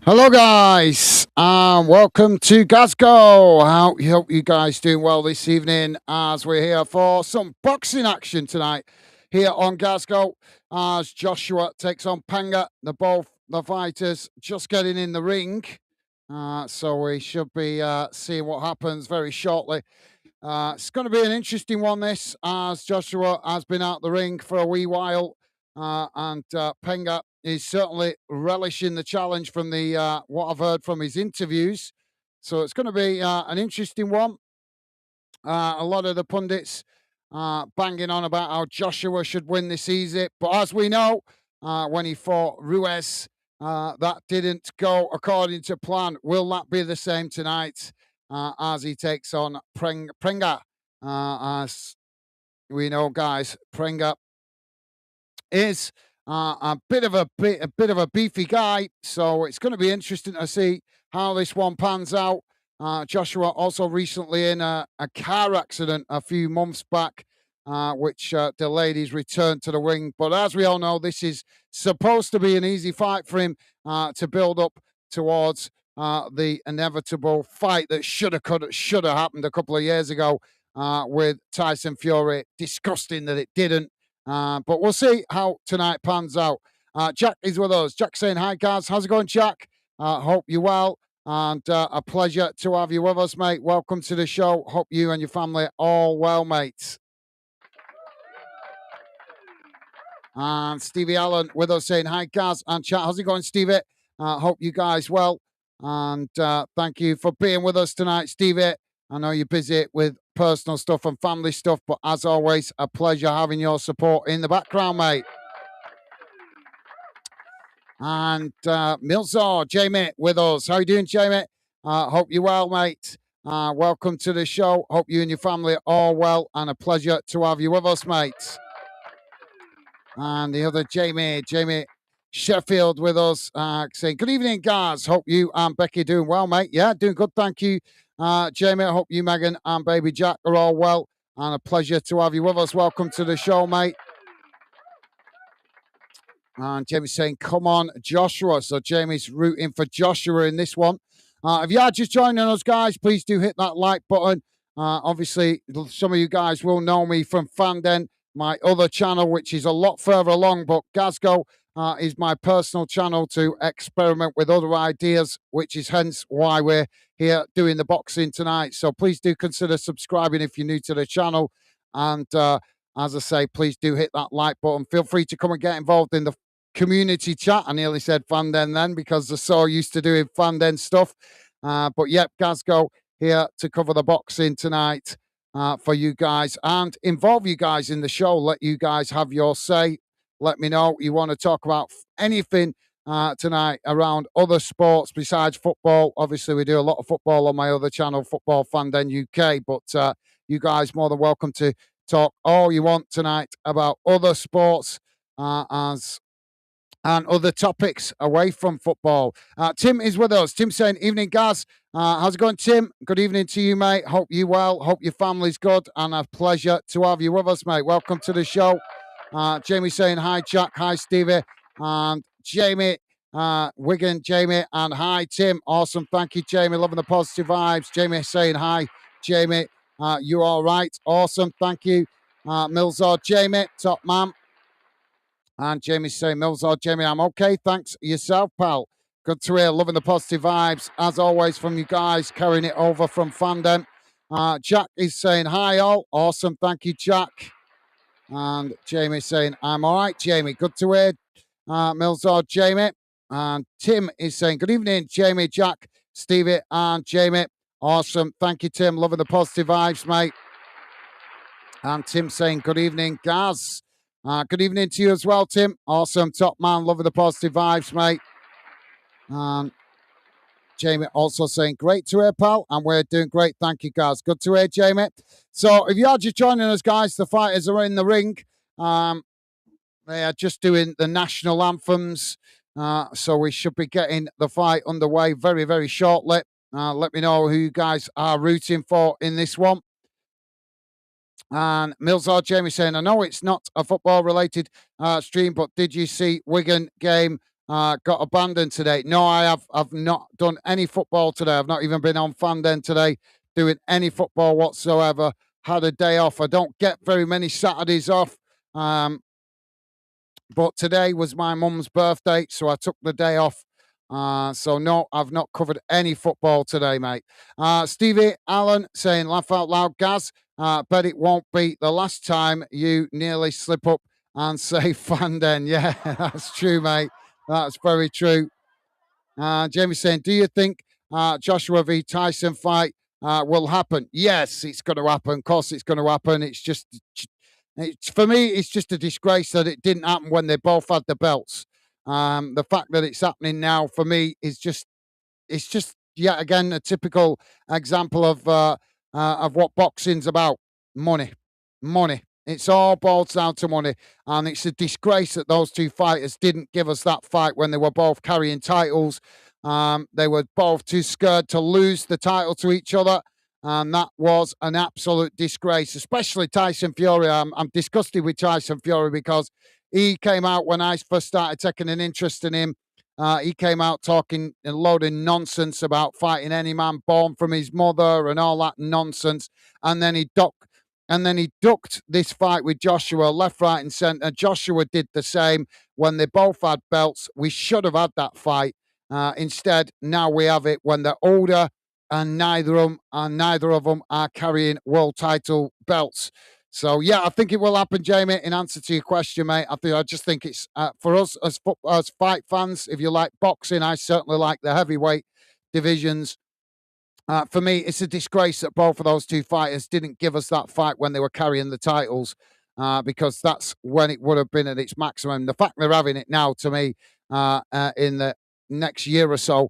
Hello, guys, and welcome to Glasgow. Hope you guys doing well this evening as we're here for some boxing action tonight here on Glasgow as Joshua takes on Prenga. Both the fighters just getting in the ring, so we should be seeing what happens very shortly. It's going to be an interesting one, this, as Joshua has been out the ring for a wee while, and Prenga is certainly relishing the challenge from the what I've heard from his interviews. So it's going to be an interesting one. A lot of the pundits banging on about how Joshua should win this easy, but as we know, when he fought Ruiz, that didn't go according to plan. Will that be the same tonight as he takes on Prenga? As we know, guys, Prenga is a bit of a beefy guy, so it's going to be interesting to see how this one pans out. Joshua also recently in a car accident a few months back, which delayed his return to the ring. But as we all know, this is supposed to be an easy fight for him to build up towards the inevitable fight that should have happened a couple of years ago with Tyson Fury. Disgusting that it didn't. But we'll see how tonight pans out. Jack is with us. Jack saying, hi, guys. How's it going, Jack? Hope you're well. And a pleasure to have you with us, mate. Welcome to the show. Hope you and your family are all well, mate. And Stevie Allen with us saying, hi, Gaz and chat. How's it going, Stevie? Hope you guys well. And thank you for being with us tonight, Stevie. I know you're busy with personal stuff and family stuff, but as always, a pleasure having your support in the background, mate. And Milzor, Jamie, with us. How you doing, Jamie? Hope you're well, mate. Welcome to the show. Hope you and your family are all well, and a pleasure to have you with us, mate. And the other Jamie Sheffield with us, saying, good evening, guys. Hope you and Becky doing well, mate. Yeah, doing good. Thank you, Jamie. I hope you, Megan, and baby Jack are all well, and a pleasure to have you with us. Welcome to the show, mate. And Jamie's saying, come on, Joshua. So Jamie's rooting for Joshua in this one. If you are just joining us, guys, please do hit that like button. Obviously, some of you guys will know me from Fanden, my other channel, which is a lot further along, but Glasgow is my personal channel to experiment with other ideas, which is hence why we're here doing the boxing tonight. So please do consider subscribing if you're new to the channel. And as I say, please do hit that like button. Feel free to come and get involved in the community chat. I nearly said Fanden then because they're so used to doing Fanden stuff. But yep, Glasgow here to cover the boxing tonight for you guys and involve you guys in the show. Let you guys have your say. Let me know you want to talk about anything tonight around other sports besides football. Obviously, we do a lot of football on my other channel, Football Fanden UK. But you guys more than welcome to talk all you want tonight about other sports as and other topics away from football. Tim is with us. Tim saying, evening, guys. How's it going, Tim? Good evening to you, mate. Hope you well. Hope your family's good. And a pleasure to have you with us, mate. Welcome to the show. Jamie saying, hi, Jack. Hi, Stevie. And Jamie, Wigan, Jamie. And hi, Tim. Awesome. Thank you, Jamie. Loving the positive vibes. Jamie saying, hi, Jamie. You all right? Awesome. Thank you. Milzor, Jamie. Top man. And Jamie's saying, Milzor, Jamie, I'm okay. Thanks. Yourself, pal. Good to hear. Loving the positive vibes, as always, from you guys. Carrying it over from Fandom. Jack is saying, hi, all. Awesome. Thank you, Jack. And Jamie's saying, I'm all right, Jamie. Good to hear. Milzor, Jamie. And Tim is saying, good evening, Jamie, Jack, Stevie, and Jamie. Awesome. Thank you, Tim. Loving the positive vibes, mate. And Tim saying, good evening, Gaz. Good evening to you as well, Tim. Awesome. Top man. Loving the positive vibes, mate. Jamie also saying, great to hear, pal. And we're doing great. Thank you, guys. Good to hear, Jamie. So if you are just joining us, guys, the fighters are in the ring. They are just doing the national anthems. So we should be getting the fight underway very, very shortly. Let me know who you guys are rooting for in this one. And Milzor Jamie saying, I know it's not a football related stream, but did you see Wigan game got abandoned today. No, I've not done any football today. I've not even been on Fanden today doing any football whatsoever. Had a day off. I don't get very many Saturdays off. But today was my mum's birthday, so I took the day off. So no, I've not covered any football today, mate. Stevie Allen saying, laugh out loud, Gaz. Bet it won't be the last time you nearly slip up and say Fanden. Yeah, that's true, mate. That's very true. Jamie saying, do you think Joshua v Tyson fight will happen? Yes, it's going to happen. Of course, it's going to happen. For me, it's just a disgrace that it didn't happen when they both had the belts. The fact that it's happening now for me is just yet again a typical example of what boxing's about. Money. It's all boils down to money, and it's a disgrace that those two fighters didn't give us that fight when they were both carrying titles. They were both too scared to lose the title to each other, and that was an absolute disgrace, especially Tyson Fury. I'm disgusted with Tyson Fury because he came out when I first started taking an interest in him. He came out talking a load of nonsense about fighting any man born from his mother and all that nonsense, and then he ducked this fight with Joshua left, right, and centre. Joshua did the same when they both had belts. We should have had that fight. Instead, now we have it when they're older, and neither of them are carrying world title belts. So yeah, I think it will happen, Jamie. In answer to your question, mate, I just think it's for us as fight fans. If you like boxing, I certainly like the heavyweight divisions. For me, it's a disgrace that both of those two fighters didn't give us that fight when they were carrying the titles, because that's when it would have been at its maximum. The fact they're having it now, to me, in the next year or so,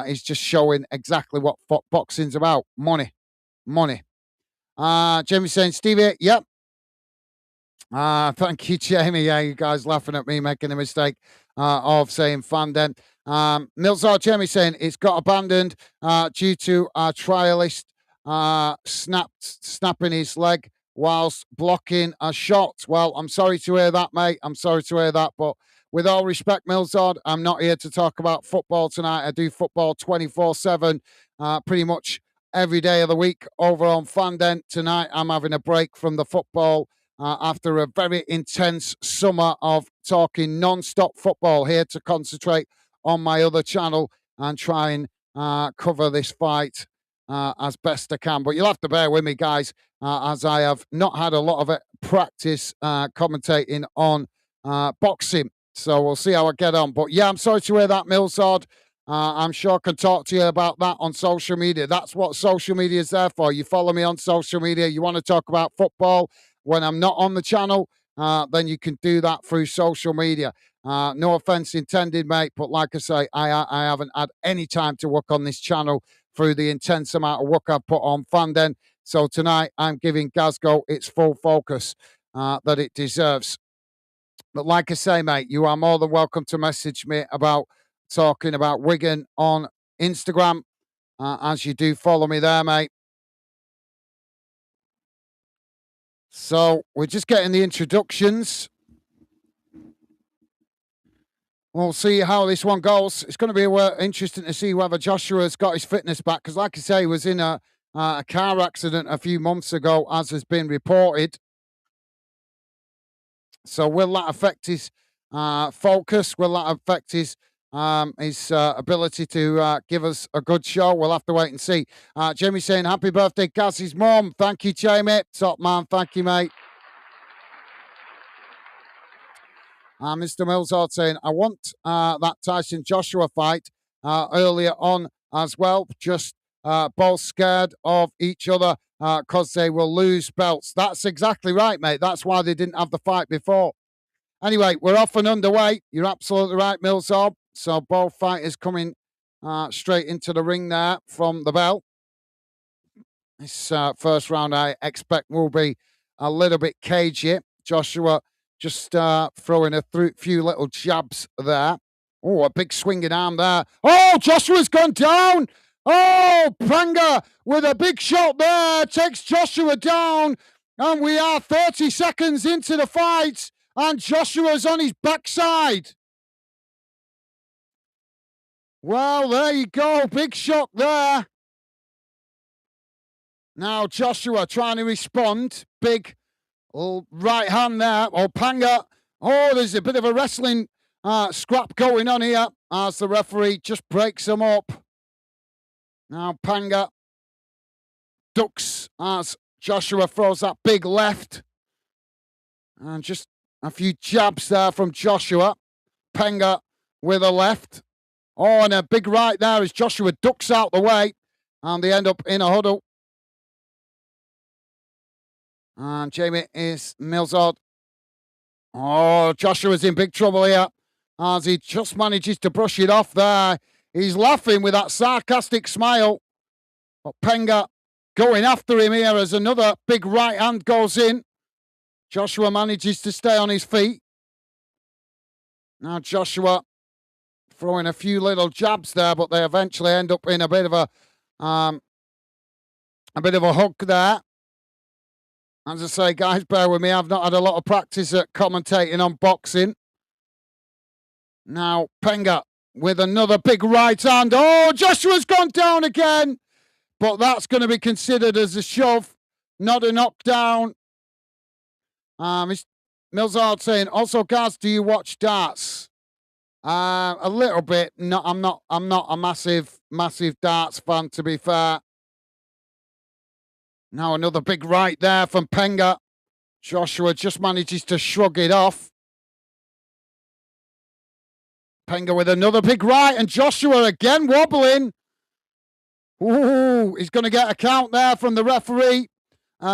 is just showing exactly what boxing's about. Money. Jamie saying, Stevie, yep. Thank you, Jamie. Yeah, you guys laughing at me making the mistake of saying Fanden. Milzar Jamie saying it's got abandoned due to our trialist snapping his leg whilst blocking a shot. Well, I'm sorry to hear that, mate. I'm sorry to hear that, but with all respect, Milzard, I'm not here to talk about football tonight. I do football 24/7, pretty much every day of the week over on Fanden. Tonight, I'm having a break from the football after a very intense summer of talking non-stop football, here to concentrate on my other channel and try and cover this fight as best I can. But you'll have to bear with me, guys, as I have not had a lot of practice commentating on boxing. So we'll see how I get on. But yeah, I'm sorry to hear that, Milsard. I'm sure I can talk to you about that on social media. That's what social media is there for. You follow me on social media. You want to talk about football when I'm not on the channel, then you can do that through social media. No offense intended, mate, but like I say, I haven't had any time to work on this channel through the intense amount of work I've put on Fanden. So tonight, I'm giving Glasgow its full focus that it deserves. But like I say, mate, you are more than welcome to message me about talking about Wigan on Instagram, as you do follow me there, mate. So we're just getting the introductions. We'll see how this one goes. It's going to be interesting to see whether Joshua's got his fitness back, because, like I say, he was in a car accident a few months ago, as has been reported. So will that affect his focus? Will that affect his ability to give us a good show? We'll have to wait and see. Jamie saying, happy birthday, Gaz's mom. Thank you, Jamie. Top man. Thank you, mate. Mr. Millsard saying, I want that Tyson Joshua fight earlier on as well. Just both scared of each other because they will lose belts. That's exactly right, mate. That's why they didn't have the fight before. Anyway, we're off and underway. You're absolutely right, Millsard. So both fighters coming straight into the ring there from the bell. This first round, I expect, will be a little bit cagey. Joshua just throwing a few little jabs there. Oh, a big swinging arm there. Oh, Joshua's gone down. Oh, Prenga with a big shot there takes Joshua down. And we are 30 seconds into the fight. And Joshua's on his backside. Well, there you go. Big shock there. Now Joshua trying to respond. Big right hand there. Oh, Prenga. Oh, there's a bit of a wrestling scrap going on here as the referee just breaks them up. Now Prenga ducks as Joshua throws that big left. And just a few jabs there from Joshua. Prenga with a left. Oh, and a big right there as Joshua ducks out the way. And they end up in a huddle. And Jamie is Millsard. Oh, Joshua's in big trouble here as he just manages to brush it off there. He's laughing with that sarcastic smile. But Prenga going after him here as another big right hand goes in. Joshua manages to stay on his feet. Now Joshua throwing a few little jabs there, but they eventually end up in a bit of a hook there. As I say, guys, bear with me. I've not had a lot of practice at commentating on boxing. Now, Prenga with another big right hand. Oh, Joshua's gone down again. But that's going to be considered as a shove, not a knockdown. Millsard saying, also, guys, do you watch darts? A little bit. No, I'm not a massive darts fan, to be fair. Now another big right there from Prenga. Joshua just manages to shrug it off. Prenga with another big right, and Joshua again wobbling. Ooh, he's going to get a count there from the referee.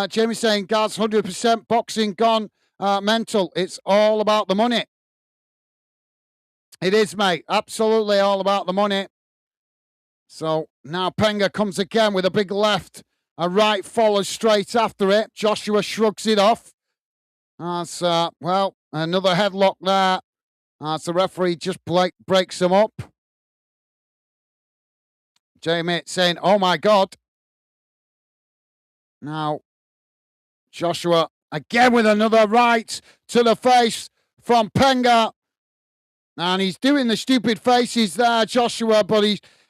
Jamie saying, guys, 100% boxing gone mental. It's all about the money. It is, mate. Absolutely all about the money. So now Prenga comes again with a big left. A right follows straight after it. Joshua shrugs it off. As well, another headlock there. As the referee just breaks them up. Jamie saying, oh my God. Now, Joshua again with another right to the face from Prenga. And he's doing the stupid faces there, Joshua, but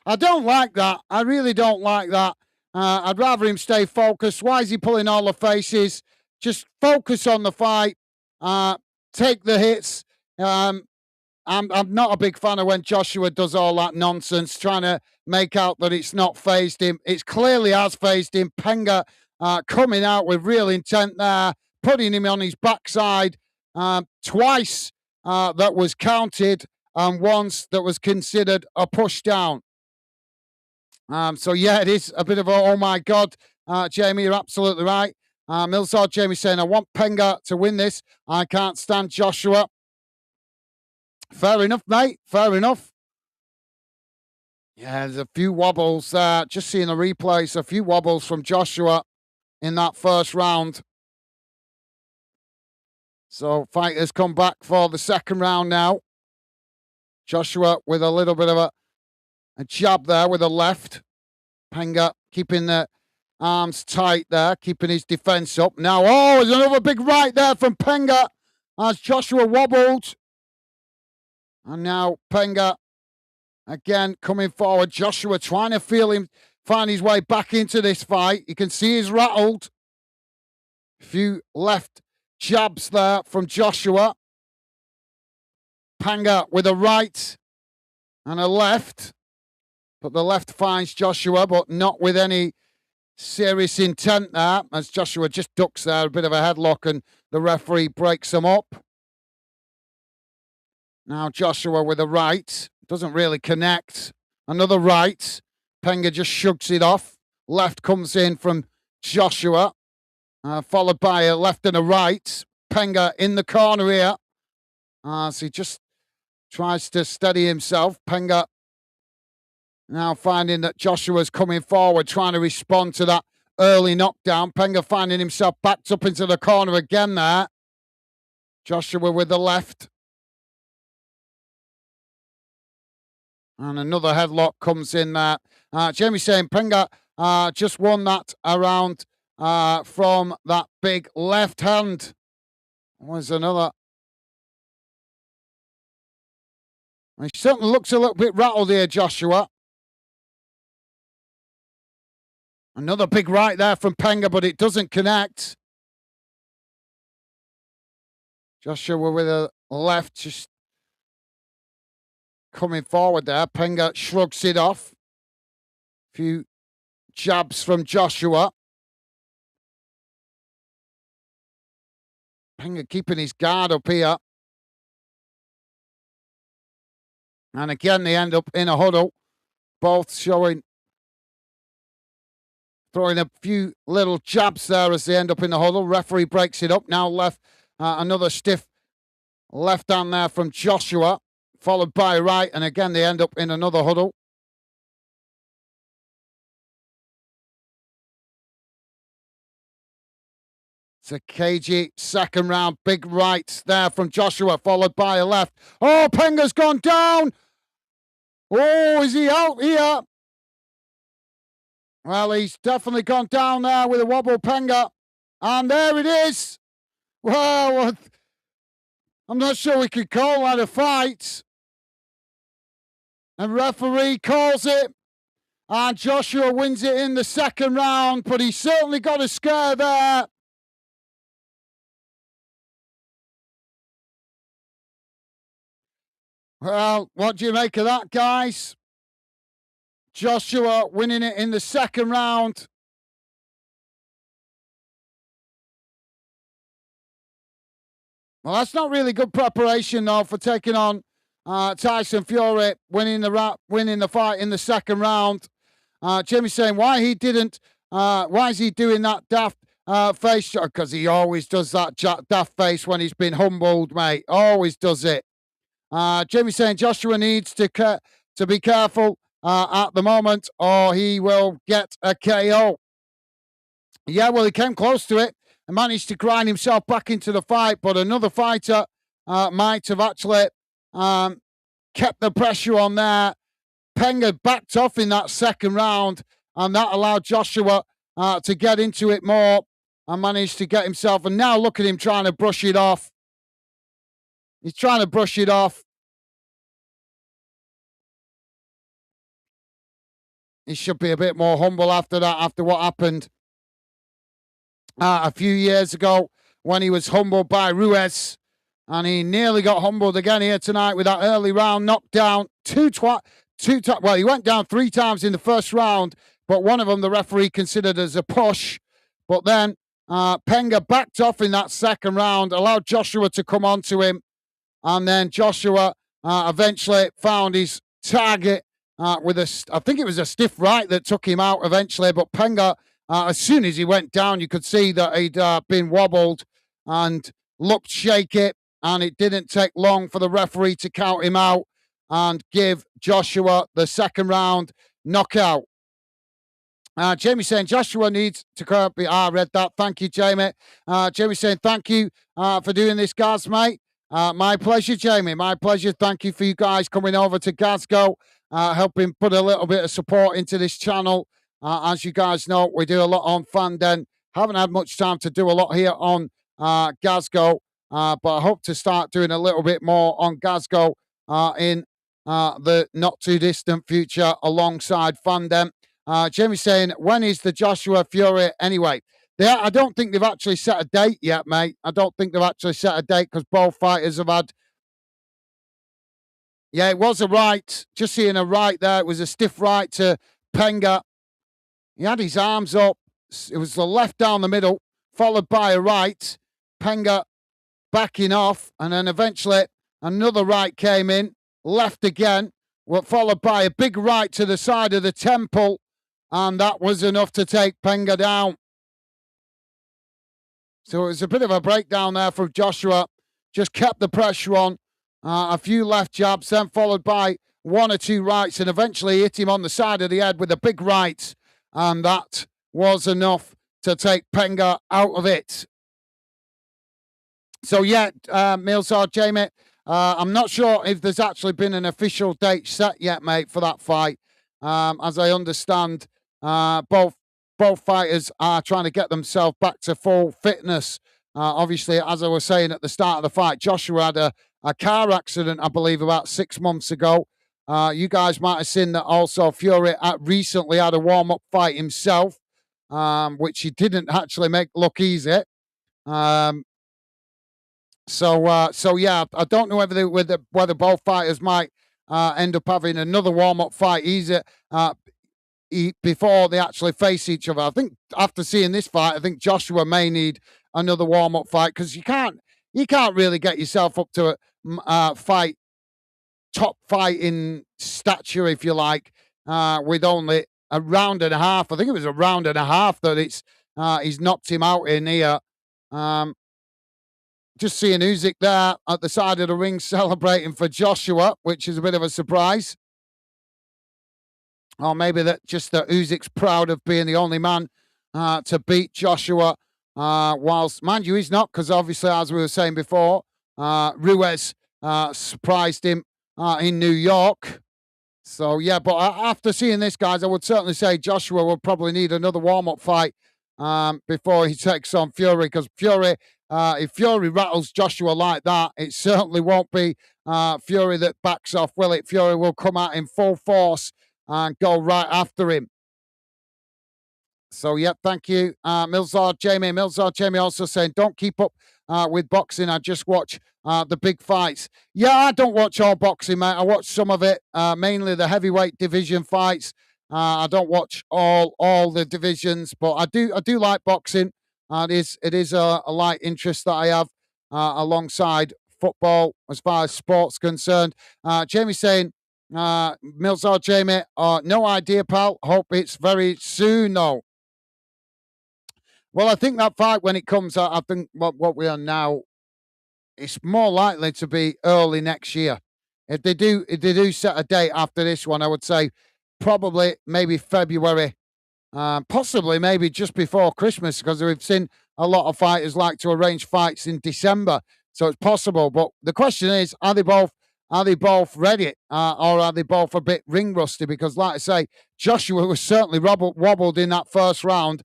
I don't like that. I really don't like that. I'd rather him stay focused. Why is he pulling all the faces? Just focus on the fight. Take the hits. I'm not a big fan of when Joshua does all that nonsense, trying to make out that it's not phased him. It's clearly has phased him. Prenga coming out with real intent there, putting him on his backside. Twice that was counted, and once that was considered a push down. So yeah, it is a bit of a, oh my God, Jamie, you're absolutely right. Millsard Jamie saying, I want Prenga to win this. I can't stand Joshua. Fair enough, mate. Fair enough. Yeah, there's a few wobbles there. Just seeing the replays, a few wobbles from Joshua in that first round. So fighters come back for the second round now. Joshua with a little bit of a jab there with a left. Prenga keeping the arms tight there, keeping his defense up. Now, oh, there's another big right there from Prenga as Joshua wobbled. And now Prenga again coming forward. Joshua trying to find his way back into this fight. You can see he's rattled. A few left jabs there from Joshua. Prenga with a right and a left. But the left finds Joshua, but not with any serious intent there, as Joshua just ducks there, a bit of a headlock, and the referee breaks them up. Now Joshua with a right. Doesn't really connect. Another right. Prenga just shrugs it off. Left comes in from Joshua, followed by a left and a right. Prenga in the corner here. So he just tries to steady himself. Prenga now finding that Joshua's coming forward, trying to respond to that early knockdown. Prenga finding himself backed up into the corner again there. Joshua with the left. And another headlock comes in there. Jamie saying Prenga just won that around from that big left hand. Was another He certainly looks a little bit rattled here, Joshua. Another big right there from Prenga, but it doesn't connect. Joshua with a left, just coming forward there. Prenga shrugs it off. A few jabs from Joshua. Prenga keeping his guard up here. And again, they end up in a huddle. Both throwing a few little jabs there as they end up in the huddle. Referee breaks it up. Now left, another stiff left hand there from Joshua, followed by right. And again, they end up in another huddle. It's a cagey second round. Big right there from Joshua, followed by a left. Oh, Prenga's gone down. Oh, is he out here? Well, he's definitely gone down there with a wobble, Prenga. And there it is. Well, I'm not sure we could call that a fight. And referee calls it. And Joshua wins it in the second round, but he certainly got a scare there. Well, what do you make of that, guys? Joshua winning it in the second round. Well, that's not really good preparation, though, for taking on Tyson Fury, winning the fight in the second round. Jimmy's saying why is he doing that daft face? Because he always does that daft face when he's been humbled, mate. Always does it. Jimmy's saying Joshua needs to be careful at the moment, or he will get a KO. Yeah, well, he came close to it and managed to grind himself back into the fight, but another fighter might have actually kept the pressure on there. Prenga backed off in that second round, and that allowed Joshua to get into it more and managed to get himself. And now look at him trying to brush it off. He's trying to brush it off. He should be a bit more humble after that, after what happened a few years ago when he was humbled by Ruiz. And he nearly got humbled again here tonight with that early round knockdown. Well, he went down 3 times in the first round, but one of them the referee considered as a push. But then Prenga backed off in that second round, allowed Joshua to come on to him. And then Joshua eventually found his target with I think it was a stiff right that took him out eventually. But Prenga, as soon as he went down, you could see that he'd been wobbled and looked shaky. And it didn't take long for the referee to count him out and give Joshua the second round knockout. Jamie saying Joshua needs to curb. I read that. Thank you, Jamie. Jamie saying thank you for doing this, guys, mate. My pleasure, Jamie. My pleasure. Thank you for you guys coming over to Glasgow, helping put a little bit of support into this channel. As you guys know, we do a lot on Fanden. Haven't had much time to do a lot here on Glasgow, but I hope to start doing a little bit more on Glasgow in the not too distant future alongside Fanden. Jamie saying, when is the Joshua Fury anyway? I don't think they've actually set a date yet, mate. I don't think they've actually set a date because both fighters have had. Yeah, it was a right. Just seeing a right there. It was a stiff right to Prenga. He had his arms up. It was the left down the middle, followed by a right. Prenga backing off, and then eventually another right came in. Left again, followed by a big right to the side of the temple, and that was enough to take Prenga down. So it was a bit of a breakdown there from Joshua. Just kept the pressure on. A few left jabs, then followed by 1 or 2 rights, and eventually hit him on the side of the head with a big right. And that was enough to take Prenga out of it. So, yeah, Milsard, Jamie, I'm not sure if there's actually been an official date set yet, mate, for that fight. As I understand, both fighters are trying to get themselves back to full fitness. Obviously, as I was saying at the start of the fight, Joshua had a car accident, I believe, about 6 months ago. You guys might have seen that also Fury recently had a warm-up fight himself, which he didn't actually make look easy. So yeah, I don't know whether both fighters might end up having another warm-up fight before they actually face each other. I think after seeing this fight, I think Joshua may need another warm-up fight because you can't really get yourself up to a top fighting stature, if you like, with only a round and a half. I think it was a round and a half that he's knocked him out in here. Just seeing Usyk there at the side of the ring celebrating for Joshua, which is a bit of a surprise. Or maybe that Usyk's proud of being the only man to beat Joshua, whilst, mind you, he's not, because obviously, as we were saying before, Ruiz surprised him in New York. So, yeah, but after seeing this, guys, I would certainly say Joshua will probably need another warm-up fight before he takes on Fury, because if Fury rattles Joshua like that, it certainly won't be Fury that backs off, will it? Fury will come out in full force and go right after him. So, yeah, thank you, Milzard Jamie. Milzard Jamie also saying, don't keep up with boxing. I just watch the big fights. Yeah, I don't watch all boxing, mate. I watch some of it, mainly the heavyweight division fights. I don't watch all the divisions, but I do like boxing. It is a light interest that I have alongside football as far as sports concerned. Jamie saying, Milzard Jamie, no idea, pal. Hope it's very soon, though. Well, I think that fight, when it comes out, I think what we are now, it's more likely to be early next year. If they do set a date after this one, I would say probably maybe February, possibly maybe just before Christmas, because we've seen a lot of fighters like to arrange fights in December, so it's possible. But the question is, are they both ready, or are they both a bit ring rusty? Because, like I say, Joshua was certainly wobbled in that first round.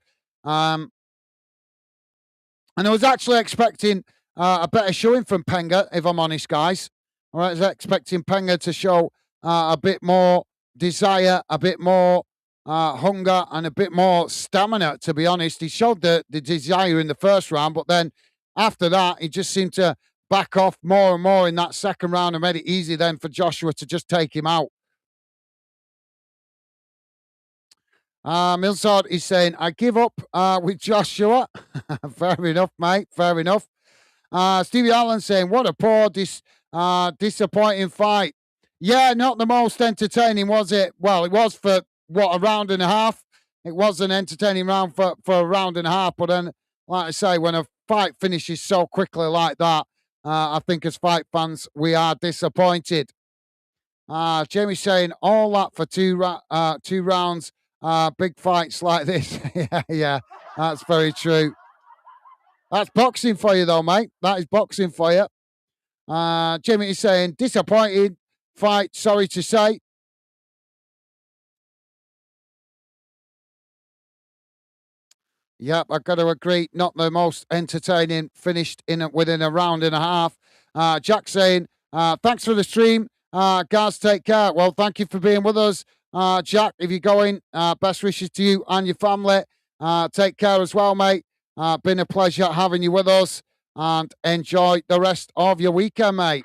And I was actually expecting a better showing from Prenga, if I'm honest, guys. All right, I was expecting Prenga to show a bit more desire, a bit more hunger, and a bit more stamina, to be honest. He showed the desire in the first round, but then after that, he just seemed to back off more and more in that second round and made it easy then for Joshua to just take him out. Milsard is saying, I give up with Joshua. Fair enough, mate. Fair enough. Stevie Allen saying, what a poor, disappointing fight. Yeah, not the most entertaining, was it? Well, it was for, a round and a half. It was an entertaining round for a round and a half. But then, like I say, when a fight finishes so quickly like that, I think as fight fans, we are disappointed. Jamie saying, all that for two rounds. Big fights like this. yeah, that's very true. That's boxing for you, though, mate. That is boxing for you. Jimmy is saying, disappointed fight, sorry to say. Yep, I've got to agree. Not the most entertaining, finished within a round and a half. Jack saying, thanks for the stream. Guys, take care. Well, thank you for being with us. Jack, if you're going, best wishes to you and your family. Take care as well, mate. Been a pleasure having you with us, and enjoy the rest of your weekend, mate.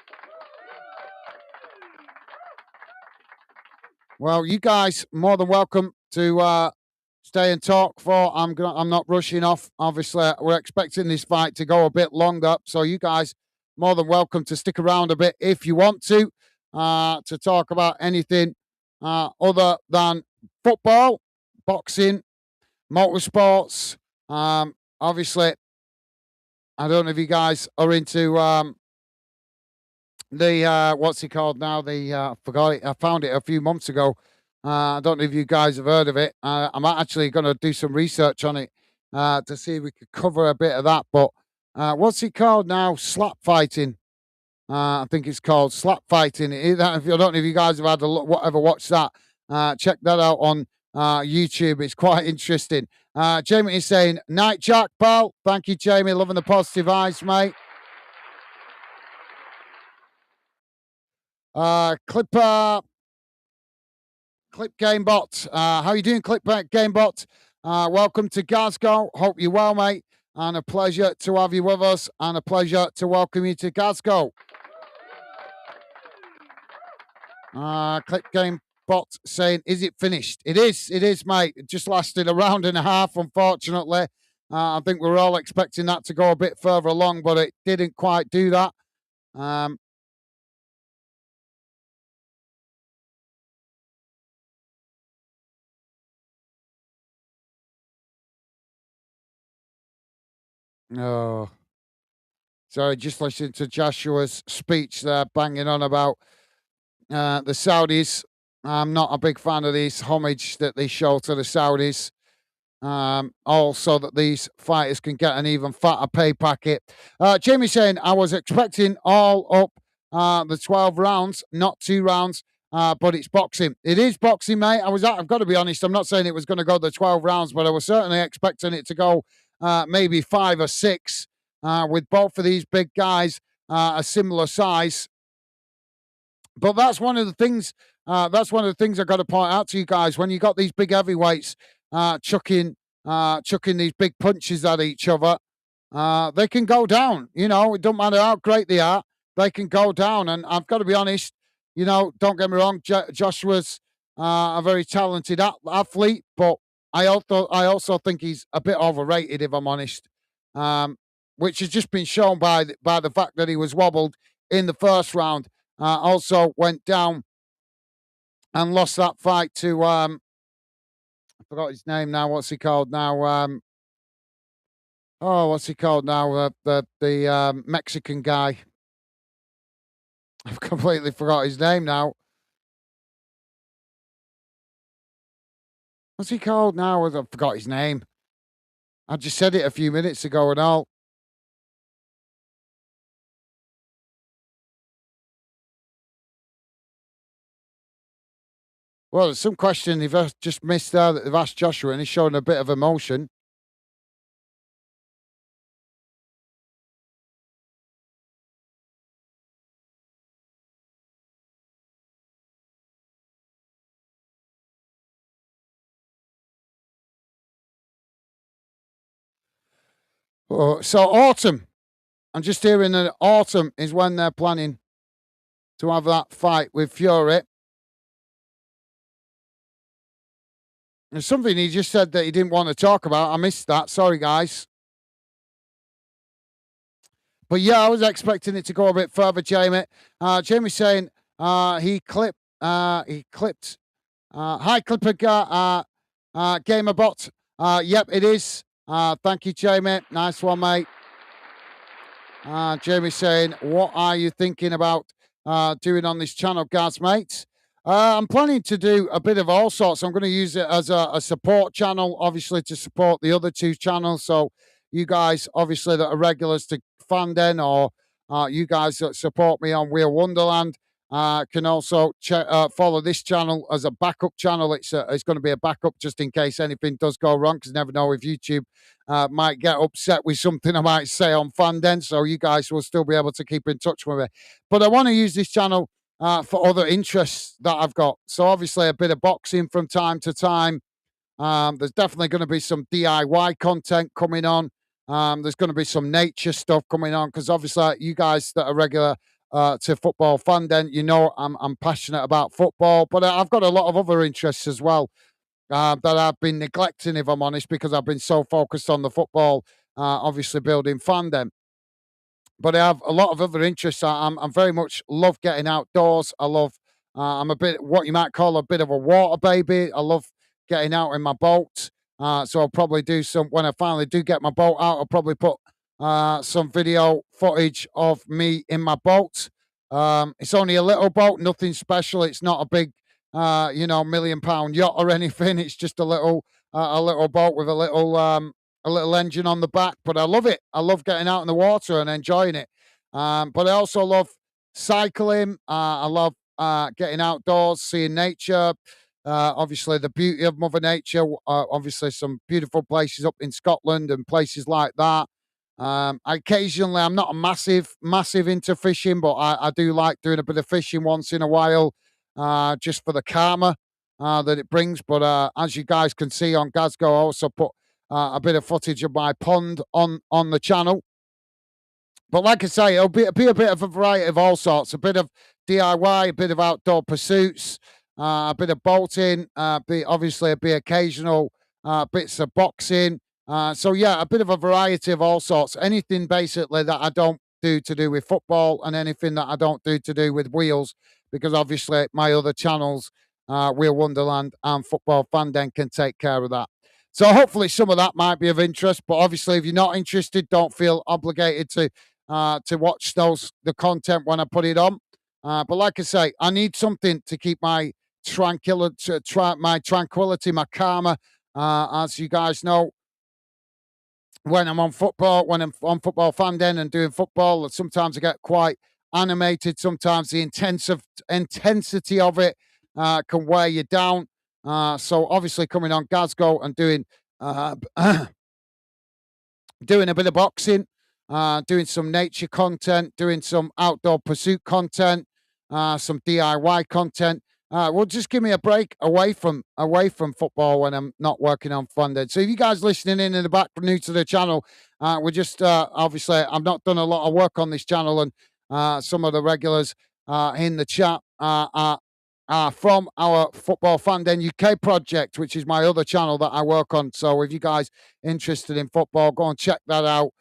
Well, you guys more than welcome to stay and talk for. I'm not rushing off. Obviously, we're expecting this fight to go a bit longer, so you guys more than welcome to stick around a bit if you want to talk about anything other than football, boxing, motorsports. Obviously, I don't know if you guys are into the what's it called now? I forgot it. I found it a few months ago. I don't know if you guys have heard of it. I'm actually going to do some research on it to see if we could cover a bit of that. But what's it called now? Slap fighting. I think it's called slap fighting. I don't know if you guys have had a look, whatever, watch that. Check that out on YouTube. It's quite interesting. Jamie is saying, night, Jack, pal. Thank you, Jamie. Loving the positive eyes, mate. Clip Gamebot. How you doing, Clip Gamebot? Welcome to Glasgow. Hope you're well, mate. And a pleasure to have you with us, and a pleasure to welcome you to Glasgow. Clip Gamebot saying, is it finished? It is, mate. It just lasted a round and a half, unfortunately. I think we were all expecting that to go a bit further along, but it didn't quite do that. Oh, sorry, just listening to Joshua's speech there, banging on about the Saudis. I'm not a big fan of this homage that they show to the Saudis. Also, that these fighters can get an even fatter pay packet. Jamie saying, I was expecting all up the 12 rounds, not 2 rounds, but it's boxing. It is boxing, mate. I've got to be honest, I'm not saying it was going to go the 12 rounds, but I was certainly expecting it to go maybe 5 or 6 with both of these big guys a similar size. But that's one of the things. That's one of the things I've got to point out to you guys. When you got these big heavyweights chucking these big punches at each other, they can go down. You know, it don't matter how great they are, they can go down. And I've got to be honest. You know, don't get me wrong. Joshua's a very talented athlete, but I also think he's a bit overrated, if I'm honest. Which has just been shown by the fact that he was wobbled in the first round. Also went down and lost that fight to I forgot his name now. What's he called now? What's he called now? The Mexican guy. I've completely forgot his name now. What's he called now? I forgot his name. I just said it a few minutes ago and all. Well, there's some question they've just missed there that they've asked Joshua, and he's showing a bit of emotion. So autumn. I'm just hearing that autumn is when they're planning to have that fight with Fury. There's something he just said that he didn't want to talk about. I missed that. Sorry, guys. But yeah, I was expecting it to go a bit further, Jamie. Jamie's saying he clipped. Hi, Clipper Gamerbot. Yep, it is. Thank you, Jamie. Nice one, mate. Jamie saying, what are you thinking about doing on this channel, guys, mates? I'm planning to do a bit of all sorts. I'm going to use it as a support channel, obviously, to support the other 2 channels. So you guys, obviously, that are regulars to Fanden, or you guys that support me on Wheel Wonderland, can also follow this channel as a backup channel. It's going to be a backup just in case anything does go wrong, because you never know if YouTube might get upset with something I might say on Fanden. So you guys will still be able to keep in touch with me. But I want to use this channel for other interests that I've got. So obviously a bit of boxing from time to time. There's definitely going to be some DIY content coming on. There's going to be some nature stuff coming on, because obviously you guys that are regular to Football Fanden, you know I'm passionate about football, but I've got a lot of other interests as well that I've been neglecting, if I'm honest, because I've been so focused on the football, obviously building Fanden. But I have a lot of other interests. I'm very much love getting outdoors. I love. I'm a bit what you might call a bit of a water baby. I love getting out in my boat. So I'll probably do some when I finally do get my boat out. I'll probably put some video footage of me in my boat. It's only a little boat, nothing special. It's not a big, £1 million yacht or anything. It's just a little boat with a little engine on the back, but I love it. I love getting out in the water and enjoying it. But I also love cycling. I love getting outdoors, seeing nature. Obviously, the beauty of Mother Nature. Obviously, some beautiful places up in Scotland and places like that. Occasionally, I'm not a massive into fishing, but I do like doing a bit of fishing once in a while, just for the karma that it brings. But as you guys can see on Glasgow, I also put a bit of footage of my pond on the channel. But like I say, it'll be a bit of a variety of all sorts. A bit of DIY, a bit of outdoor pursuits, a bit of bolting, obviously a bit occasional bits of boxing. So yeah, a bit of a variety of all sorts. Anything basically that I don't do to do with football, and anything that I don't do to do with wheels, because obviously my other channels, Wheel Wonderland and Football Fan Den, can take care of that. So hopefully some of that might be of interest. But obviously, if you're not interested, don't feel obligated to watch the content when I put it on. But like I say, I need something to keep my tranquility, my karma. As you guys know, when I'm on football, when I'm on Football Fan Den and doing football, sometimes I get quite animated. Sometimes the intensity of it can wear you down. So obviously, coming on Glasgow and doing doing a bit of boxing, doing some nature content, doing some outdoor pursuit content, some DIY content. Will just give me a break away from football when I'm not working on Funded. So if you guys listening in the back new to the channel, we're just obviously I've not done a lot of work on this channel, and some of the regulars in the chat are from our Football Fan Den UK project, which is my other channel that I work on. So if you guys interested in football, go and check that out.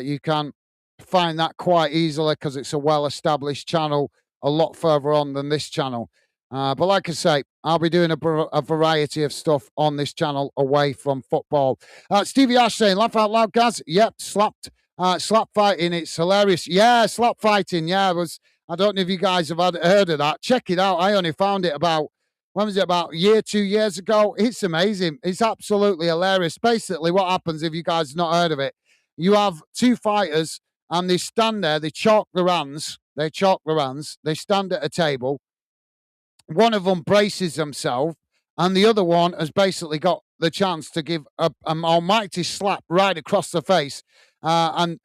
You can find that quite easily because it's a well-established channel, a lot further on than this channel. But like I say, I'll be doing a variety of stuff on this channel away from football. Stevie Ash saying, laugh out loud, guys. Yep, slap fighting. It's hilarious. Yeah, slap fighting. Yeah, I don't know if you guys have heard of that. Check it out. I only found it when was it, about a year, 2 years ago? It's amazing. It's absolutely hilarious. Basically, what happens, if you guys have not heard of it, you have two fighters and they stand there, they chalk their hands, they stand at a table. One of them braces himself, and the other one has basically got the chance to give an almighty slap right across the face, and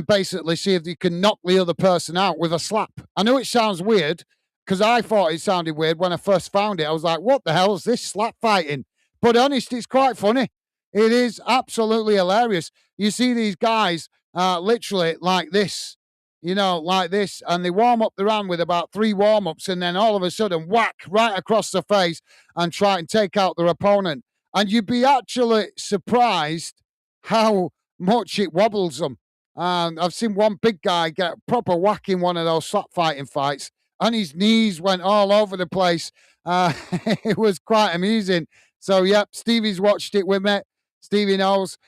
basically see if you can knock the other person out with a slap. I know it sounds weird because I thought it sounded weird when I first found it. I was like, "What the hell is this slap fighting?" But honest, it's quite funny. It is absolutely hilarious. You see these guys literally like this, like this, and they warm up their hand with about 3 warm-ups, and then all of a sudden, whack, right across the face and try and take out their opponent. And you'd be actually surprised how much it wobbles them. I've seen one big guy get proper whack in one of those slap fighting fights, and his knees went all over the place. It was quite amusing. So, yep, Stevie's watched it with me. Stevie knows.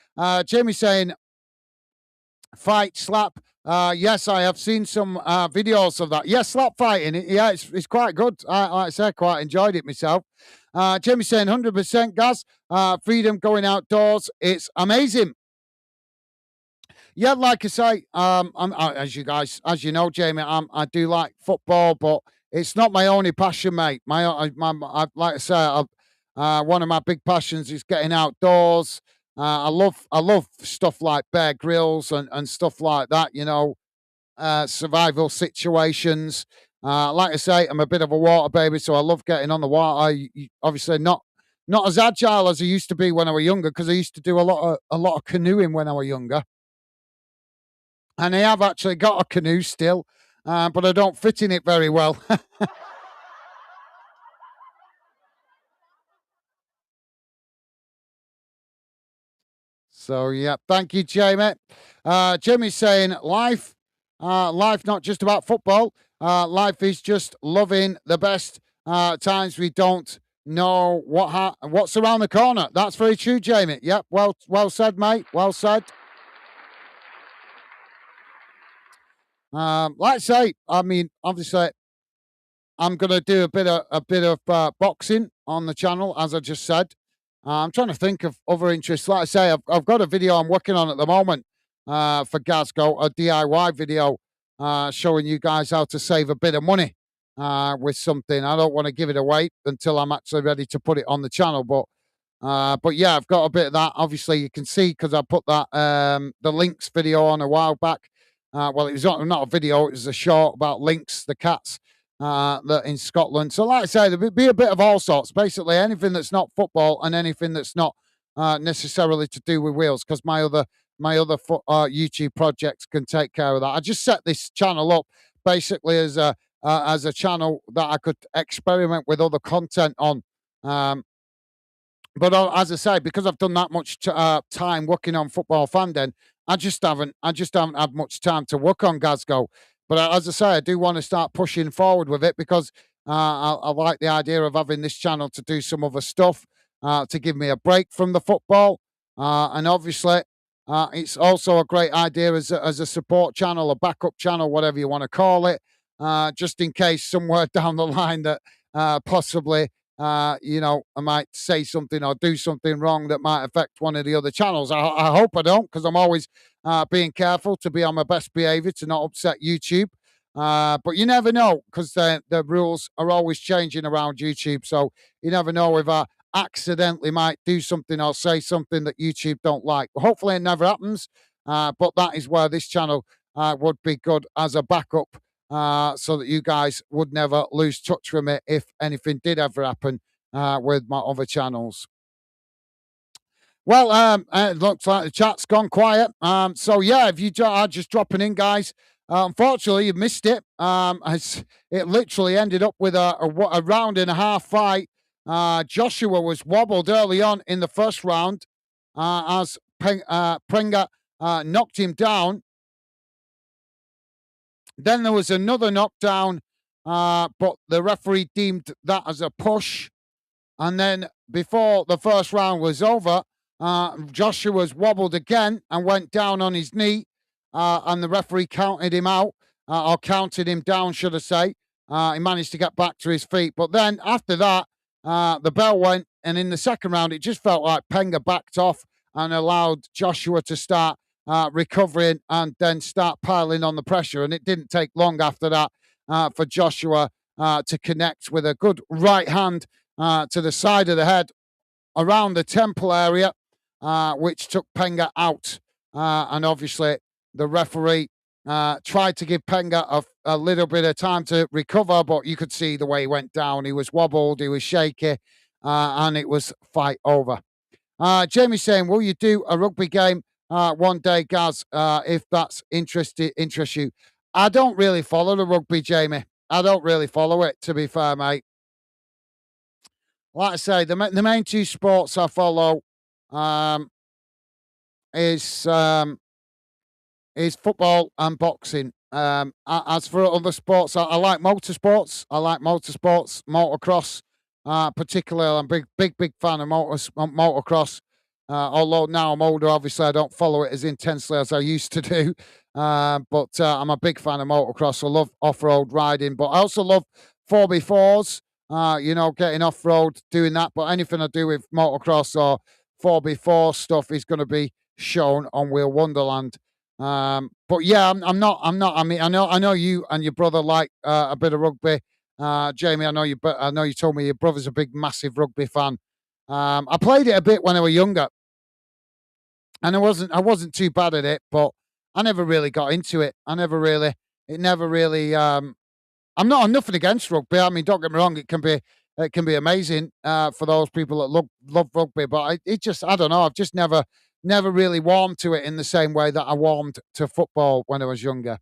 Jamie saying, fight, slap. Yes, I have seen some videos of that. Yes, slap fighting. It's quite good. Like I said, quite enjoyed it myself. Jamie saying 100%, Gaz. Freedom going outdoors. It's amazing. Yeah, like I say, as you know, Jamie, I do like football, but it's not my only passion, mate. Like I say, one of my big passions is getting outdoors. I love stuff like Bear Grylls and stuff like that. Survival situations. Like I say, I'm a bit of a water baby, so I love getting on the water. Obviously, not as agile as I used to be when I was younger, because I used to do a lot of canoeing when I was younger. And I have actually got a canoe still, but I don't fit in it very well. So, yeah, thank you, Jamie. Jamie's saying, life not just about football. Life is just loving the best times we don't know what's around the corner. That's very true, Jamie. Yep, well said, mate. Well said. Like I say, I mean, obviously, I'm going to do a bit of boxing on the channel, as I just said. I'm trying to think of other interests. Like I say, I've got a video I'm working on at the moment for Glasgow, a DIY video showing you guys how to save a bit of money with something. I don't want to give it away until I'm actually ready to put it on the channel, but But yeah, I've got a bit of that. Obviously, you can see because I put that the Lynx video on a while back. Well, it was not a video; it was a short about Lynx, the cats that in Scotland. So, like I say, there'll be a bit of all sorts. Basically, anything that's not football and anything that's not necessarily to do with wheels. Because my other YouTube projects can take care of that. I just set this channel up basically as a channel that I could experiment with other content on. Um, but as I say, because I've done that much time working on Football Fandom, I just haven't had much time to work on Glasgow. But as I say, I do want to start pushing forward with it because I like the idea of having this channel to do some other stuff, to give me a break from the football, and obviously, it's also a great idea as a support channel, a backup channel, whatever you want to call it, just in case somewhere down the line that possibly I might say something or do something wrong that might affect one of the other channels. I hope I don't, because I'm always being careful to be on my best behavior to not upset YouTube. But you never know, because the rules are always changing around YouTube. So you never know if I accidentally might do something or say something that YouTube don't like. Hopefully it never happens. But that is where this channel would be good as a backup, so that you guys would never lose touch with me if anything did ever happen with my other channels. Well, it looks like the chat's gone quiet. So yeah, if you are just dropping in, guys, unfortunately you missed it. It literally ended up with a round and a half fight. Joshua was wobbled early on in the first round, as Prenga knocked him down. Then there was another knockdown, but the referee deemed that as a push. And then before the first round was over, Joshua was wobbled again and went down on his knee, and the referee counted him out, or counted him down, should I say. He managed to get back to his feet. But then after that, the bell went, and in the second round, it just felt like Prenga backed off and allowed Joshua to start recovering and then start piling on the pressure. And it didn't take long after that for Joshua to connect with a good right hand to the side of the head around the temple area, which took Prenga out. And obviously, the referee tried to give Prenga a little bit of time to recover, but you could see the way he went down. He was wobbled, he was shaky, and it was fight over. Jamie saying, will you do a rugby game one day, Gaz, if that's interests you? I don't really follow the rugby, Jamie. I don't really follow it, to be fair, mate. Like I say, the main two sports I follow um, is um, is football and boxing. As for other sports, I like motorsports. I like motorsports, motocross, particularly. I'm big fan of motocross. Although now I'm older, obviously I don't follow it as intensely as I used to do. But I'm a big fan of motocross. I love off-road riding, but I also love 4x4s. Getting off-road, doing that. But anything I do with motocross or 4x4 stuff is going to be shown on Wheel Wonderland. But yeah, I'm not. I mean, I know you and your brother like a bit of rugby. Jamie, I know you told me your brother's a big, massive rugby fan. I played it a bit when I was younger, and I wasn't too bad at it, but I never really got into it. It never really. I'm not nothing against rugby. I mean, don't get me wrong; it can be amazing for those people that love rugby. But I don't know. I've just never really warmed to it in the same way that I warmed to football when I was younger.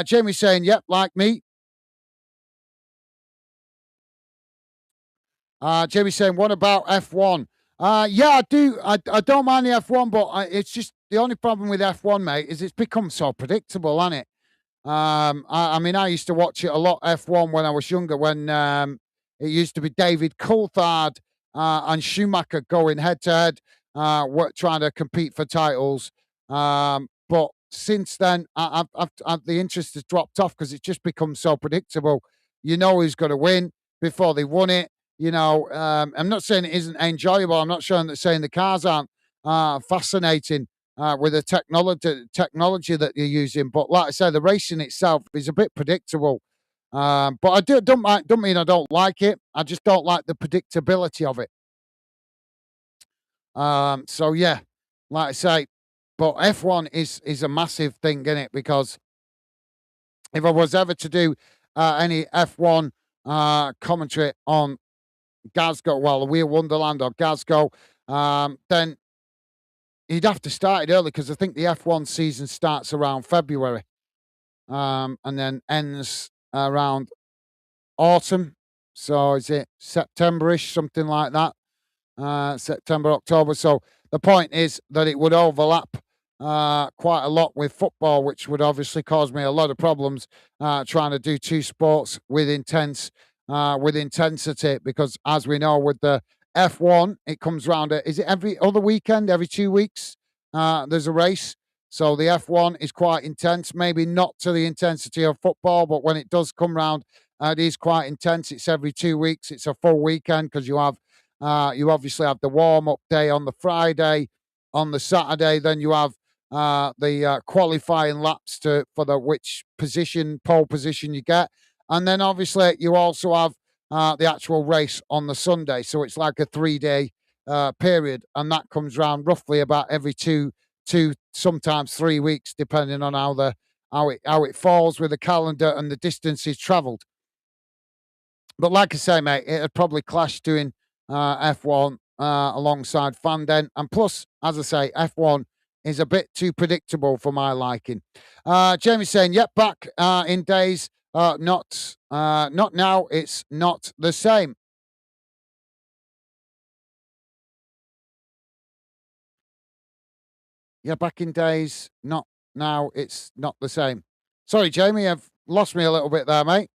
Jamie's saying, "Yep, like me." Jamie's saying, "What about F1?" Yeah, I do. I don't mind the F1, but it's just the only problem with F1, mate, is it's become so predictable, hasn't it? I mean, I used to watch it a lot, F1, when I was younger, when it used to be David Coulthard and Schumacher going head to head, trying to compete for titles. But since then, the interest has dropped off because it's just become so predictable. You know who's going to win before they won it. I'm not saying it isn't enjoyable. I'm not saying the cars aren't fascinating with the technology that you're using. But like I said, the racing itself is a bit predictable. But I don't mean I don't like it. I just don't like the predictability of it. So yeah, like I say, but F1 is a massive thing, in it? Because if I was ever to do any F1 commentary on Glasgow, well, the Wheel Wonderland or Glasgow, then you'd have to start it early because I think the F1 season starts around February, and then ends around autumn. So is it September-ish, something like that? September, October. So the point is that it would overlap quite a lot with football, which would obviously cause me a lot of problems trying to do two sports with intensity. Because as we know, with the F1, it comes round. Is it every other weekend, every 2 weeks? There's a race. So the F1 is quite intense, maybe not to the intensity of football, but when it does come round, it is quite intense. It's every 2 weeks. It's a full weekend because you obviously have the warm up day on the Friday. On the Saturday, then you have the qualifying laps for the which position, pole position you get, and then obviously you also have the actual race on the Sunday. So it's like a 3 day period, and that comes round roughly about every two, sometimes 3 weeks, depending on how it falls with the calendar and the distances travelled. But like I say, mate, it'd probably clash doing F1 alongside Fanden. And plus, as I say, F1 is a bit too predictable for my liking. Jamie's saying, yep, back in days, not now. It's not the same. Yeah, back in days, not now. It's not the same. Sorry, Jamie, I've lost me a little bit there, mate.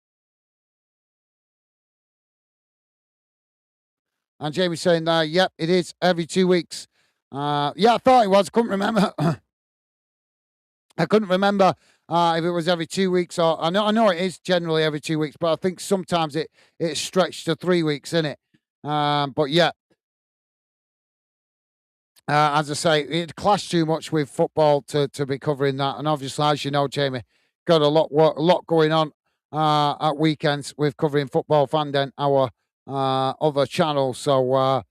And Jamie's saying, yep, it is every 2 weeks. Yeah, I thought it was. Couldn't remember. I couldn't remember if it was every 2 weeks or I know it is generally every 2 weeks, but I think sometimes it's stretched to 3 weeks, isn't it? But yeah, as I say, it clashed too much with football to be covering that, and obviously, as you know, Jamie, got a lot going on at weekends with covering football fan den, our other channel. So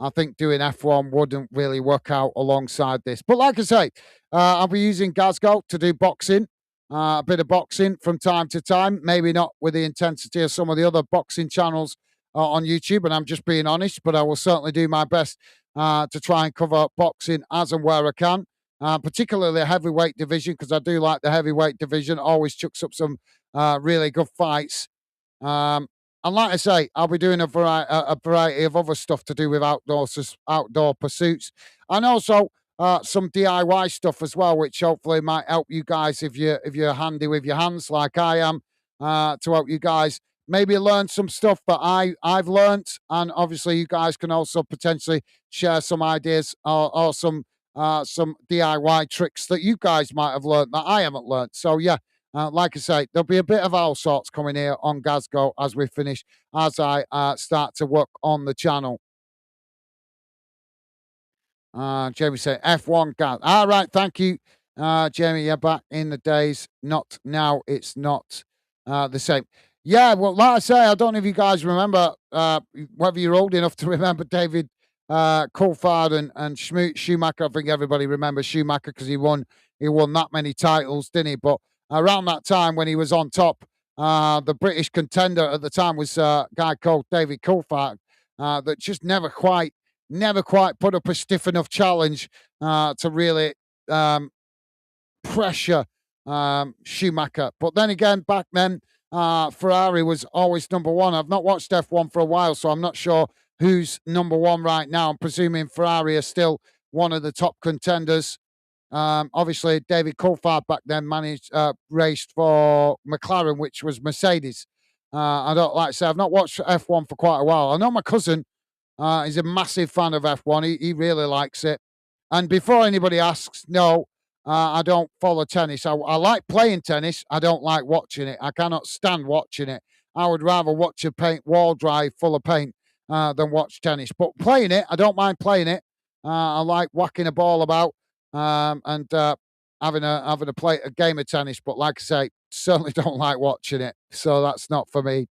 I think doing F1 wouldn't really work out alongside this. But like I say, I'll be using Glasgow to do boxing, a bit of boxing from time to time. Maybe not with the intensity of some of the other boxing channels on YouTube, and I'm just being honest. But I will certainly do my best to try and cover boxing as and where I can, particularly the heavyweight division, because I do like the heavyweight division. Always chucks up some really good fights. Um, and like I say, I'll be doing a variety of other stuff to do with outdoor pursuits, and also some DIY stuff as well, which hopefully might help you guys if you're handy with your hands like I am, to help you guys maybe learn some stuff that I've learned, and obviously you guys can also potentially share some ideas or some DIY tricks that you guys might have learned that I haven't learned. So yeah, like I say, there'll be a bit of all sorts coming here on Glasgow as we finish, as I start to work on the channel. Jamie said F1 Gaz. All right, thank you, Jamie. You're back in the days, not now. It's not the same. Yeah, well, like I say, I don't know if you guys remember, whether you're old enough to remember David Coulthard and Schumacher. I think everybody remembers Schumacher because he won that many titles, didn't he? But around that time when he was on top, the British contender at the time was a guy called David Coulthard, that just never quite put up a stiff enough challenge to really pressure Schumacher. But then again, back then, Ferrari was always number one. I've not watched F1 for a while, so I'm not sure who's number one right now. I'm presuming Ferrari are still one of the top contenders. Obviously, David Coulthard back then raced for McLaren, which was Mercedes. I don't like to say I've not watched F1 for quite a while. I know my cousin he's a massive fan of F1. He really likes it. And before anybody asks, no, I don't follow tennis. I like playing tennis. I don't like watching it. I cannot stand watching it. I would rather watch a paint wall drive full of paint than watch tennis. But playing it, I don't mind playing it. I like whacking a ball about and having a game of tennis. But like I say, certainly don't like watching it. So that's not for me.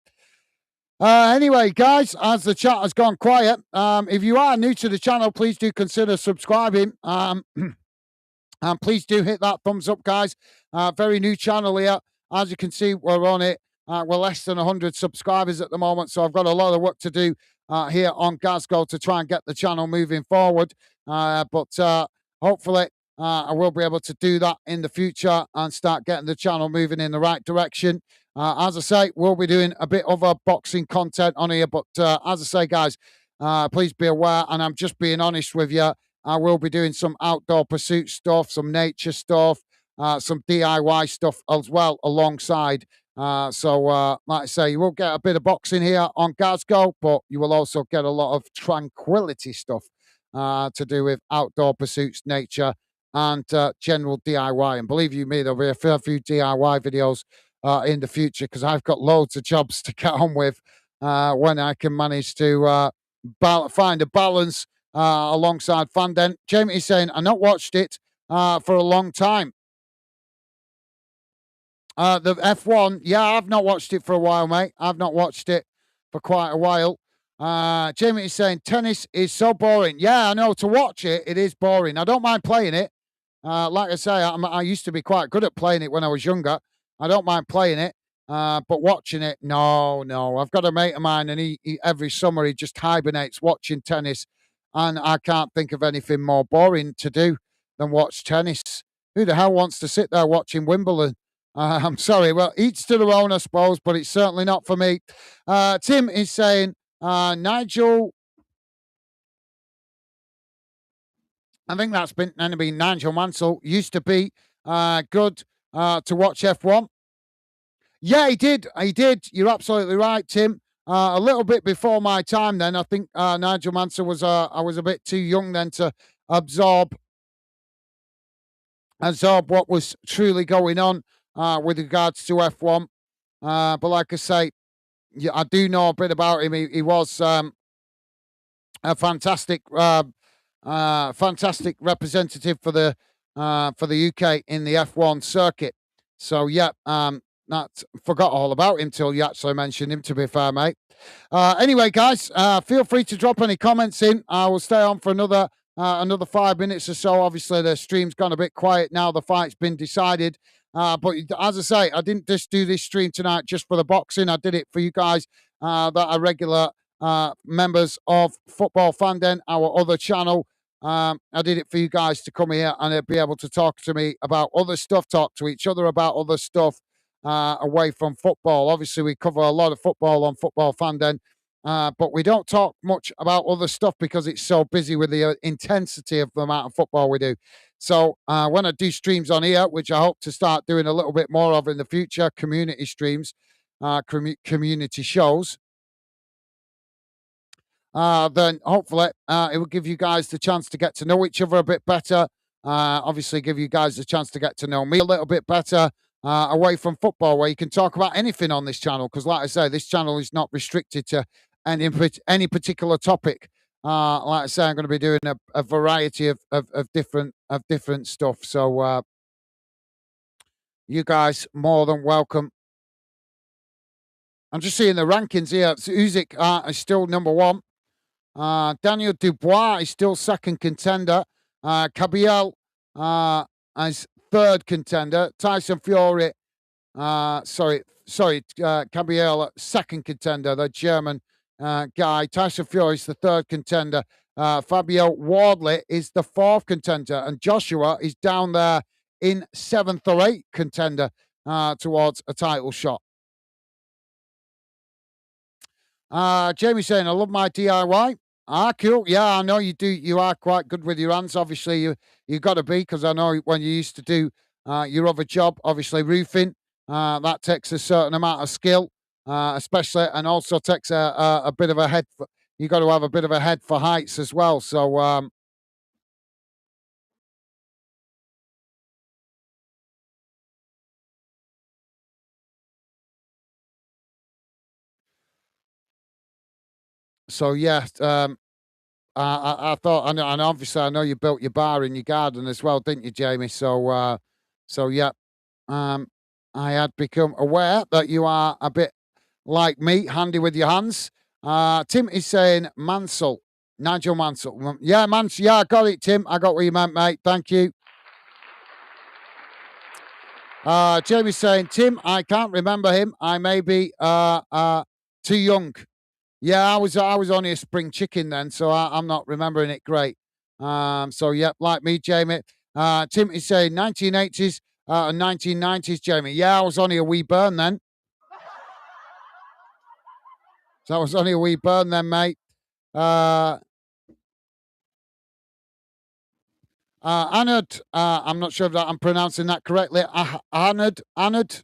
Anyway, guys, as the chat has gone quiet, if you are new to the channel, please do consider subscribing. And please do hit that thumbs up, guys. Very new channel here. As you can see, we're on it. We're less than 100 subscribers at the moment, so I've got a lot of work to do here on Glasgow to try and get the channel moving forward. But hopefully, I will be able to do that in the future and start getting the channel moving in the right direction. As I say, we'll be doing a bit of a boxing content on here, but as I say, guys, please be aware, and I'm just being honest with you. I will be doing some outdoor pursuit stuff, some nature stuff, some DIY stuff as well alongside. Like I say, you will get a bit of boxing here on Glasgow, but you will also get a lot of tranquility stuff to do with outdoor pursuits, nature, and general DIY. And believe you me, there'll be a fair few DIY videos in the future because I've got loads of jobs to get on with when I can manage to find a balance alongside Fanden. Jamie is saying, I've not watched it for a long time. The F1, yeah, I've not watched it for a while, mate. I've not watched it for quite a while. Jamie is saying, tennis is so boring. Yeah, I know. To watch it, it is boring. I don't mind playing it. Like I say, I used to be quite good at playing it when I was younger. I don't mind playing it. But watching it, no. I've got a mate of mine, and he every summer he just hibernates watching tennis, and I can't think of anything more boring to do than watch tennis. Who the hell wants to sit there watching Wimbledon? I'm sorry. Well, each to their own, I suppose, but it's certainly not for me. Tim is saying, Nigel. I think that's been going to be Nigel Mansell. Used to be good to watch F1. Yeah, he did. He did. You're absolutely right, Tim. A little bit before my time then. I think Nigel Mansell was, I was a bit too young then to absorb what was truly going on with regards to F1. But like I say, yeah, I do know a bit about him. He was a fantastic representative for the UK in the F1 circuit. So yeah, that forgot all about him till you actually mentioned him. To be fair, mate. Anyway, guys, feel free to drop any comments in. I will stay on for another 5 minutes or so. Obviously, the stream's gone a bit quiet now. The fight's been decided. But as I say, I didn't just do this stream tonight just for the boxing. I did it for you guys that are regular members of Football Fanden, our other channel. I did it for you guys to come here and be able to talk to me about other stuff, talk to each other about other stuff away from football. Obviously, we cover a lot of football on Football Fanden, but we don't talk much about other stuff because it's so busy with the intensity of the amount of football we do. So when I do streams on here, which I hope to start doing a little bit more of in the future, community streams, community shows, then hopefully it will give you guys the chance to get to know each other a bit better. Obviously, give you guys the chance to get to know me a little bit better away from football, where you can talk about anything on this channel. Because, like I say, this channel is not restricted to any particular topic. Like I say, I'm going to be doing a variety of different stuff. So you guys more than welcome. I'm just seeing the rankings here. Usyk is still number one. Daniel Dubois is still second contender. Cabiel is third contender. Tyson Fury, Cabiel, second contender, the German guy. Tyson Fury is the third contender. Fabio Wardley is the fourth contender. And Joshua is down there in seventh or eighth contender towards a title shot. Jamie saying, I love my DIY. Cool. Yeah, I know you do. You are quite good with your hands. Obviously, you got to be, because I know when you used to do your other job, obviously roofing, that takes a certain amount of skill, especially, and also takes a bit of a head. You got to have a bit of a head for heights as well. So, yeah. I thought, and obviously, I know you built your bar in your garden as well, didn't you, Jamie? So yeah. I had become aware that you are a bit like me, handy with your hands. Tim is saying Mansell, Nigel Mansell. Yeah, Mansell. Yeah, I got it, Tim. I got what you meant, mate. Thank you. Jamie's saying, Tim, I can't remember him. I may be too young. Yeah, I was only a spring chicken then, so I'm not remembering it great. So yeah, like me, Jamie. Tim is saying 1980s and 1990s, Jamie. Yeah, I was only a wee burn then. So I was only a wee burn then, mate. Anand, I'm not sure if I'm pronouncing that correctly. Anand.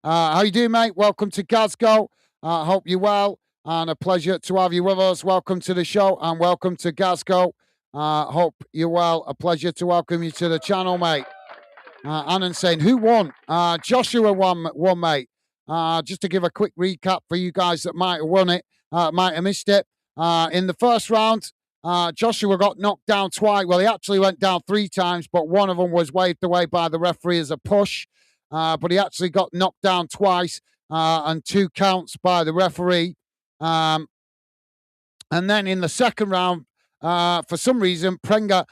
How you doing, mate? Welcome to Glasgow. Hope you're well, and a pleasure to have you with us. Welcome to the show, and welcome to Glasgow. Hope you're well. A pleasure to welcome you to the channel, mate. Anand saying, who won? Joshua won, mate. Just to give a quick recap for you guys that might have won it, might have missed it. In the first round, Joshua got knocked down twice. Well, he actually went down 3 times, but one of them was waved away by the referee as a push. But he actually got knocked down twice and 2 counts by the referee. And then in the second round, for some reason, Prenga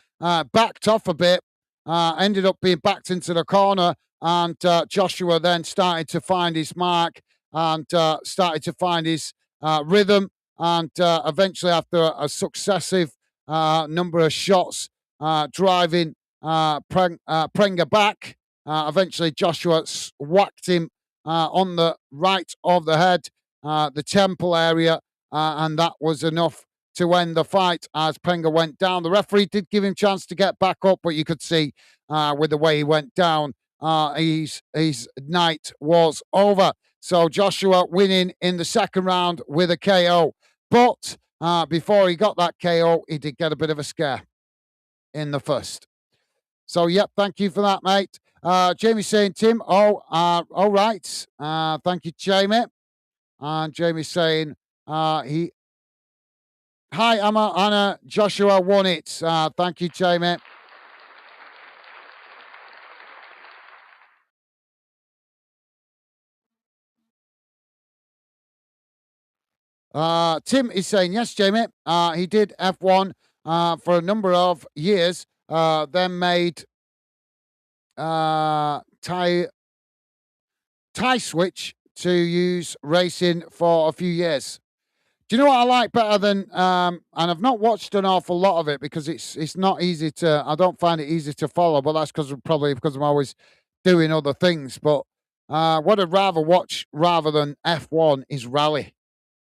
backed off a bit, ended up being backed into the corner, and Joshua then started to find his mark and started to find his rhythm. And eventually, after a successive number of shots, driving Prenga back, eventually Joshua whacked him on the right of the head, the temple area, and that was enough to end the fight as Prenga went down. The referee did give him a chance to get back up, but you could see with the way he went down, his night was over. So Joshua winning in the second round with a KO. But before he got that KO, he did get a bit of a scare in the first. So, yep, thank you for that, mate. Jamie's saying, Tim, all right. Thank you, Jamie. And Jamie's saying, hi, Anna. Joshua won it. Thank you, Jamie. Tim is saying, yes, Jamie. He did F1 for a number of years, then made tie switch to use racing for a few years. Do you know what I like better than? And I've not watched an awful lot of it because it's not easy to. I don't find it easy to follow, but that's probably because I'm always doing other things. But what I'd rather watch rather than F1 is rally,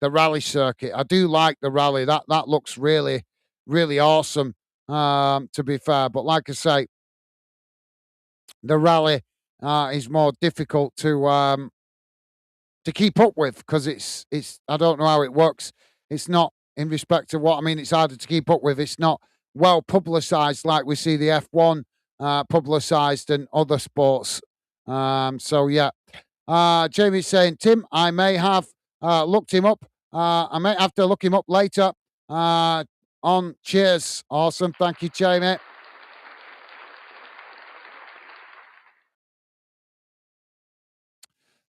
the rally circuit. I do like the rally. That looks really, really awesome. To be fair, but like I say, the rally is more difficult to keep up with because it's I don't know how it works. It's not in respect to what I mean. It's harder to keep up with. It's not well publicized like we see the F1 publicized and other sports. So yeah, Jamie's saying, Tim, I may have looked him up. I may have to look him up later. On cheers, awesome. Thank you, Jamie.